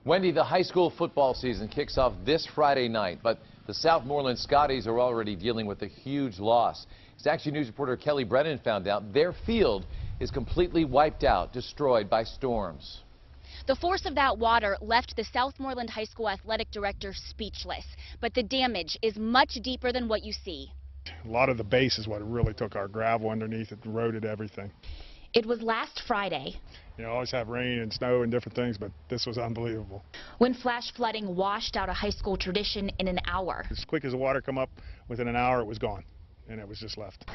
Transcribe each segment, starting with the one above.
Wendy, the high school football season kicks off this Friday night, but the Southmoreland Scotties are already dealing with a huge loss. As Action News reporter Kelly Brennan found out, their field is completely wiped out, destroyed by storms. The force of that water left the Southmoreland High School athletic director speechless, but the damage is much deeper than what you see. A lot of the base is what really took our gravel underneath. It eroded everything. It was last Friday You always have rain and snow and different things, but this was unbelievable. when flash flooding washed out a high school tradition in an hour. As quick as the water come up, within an hour it was gone, and it was just left.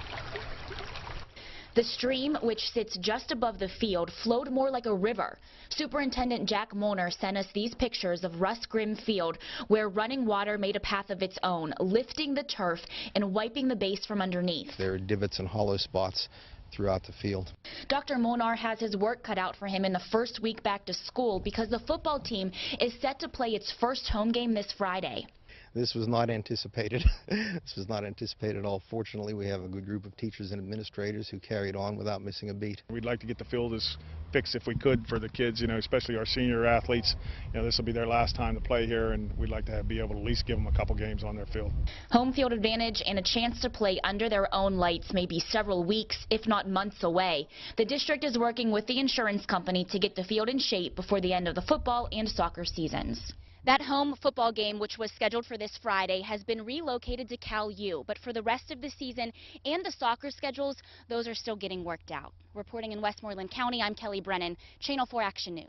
The stream, which sits just above the field, flowed more like a river. Superintendent Jack Molnar sent us these pictures of Russ Grimm Field, where running water made a path of its own, lifting the turf and wiping the base from underneath. There are divots and hollow spots throughout the field. Dr. Molnar has his work cut out for him in the first week back to school because the football team is set to play its first home game this Friday. This was not anticipated. This was not anticipated at all. Fortunately, we have a good group of teachers and administrators who carried on without missing a beat. We'd like to get the field as fixed if we could for the kids, especially our senior athletes. This will be their last time to play here, and we'd like to be able to at least give them a couple games on their field. Home field advantage and a chance to play under their own lights may be several weeks, if not months away. The district is working with the insurance company to get the field in shape before the end of the football and soccer seasons. That home football game, which was scheduled for this Friday, has been relocated to Cal U, but for the rest of the season and the soccer schedules, those are still getting worked out. Reporting in Westmoreland County, I'm Kelly Brennan, Channel 4 Action News.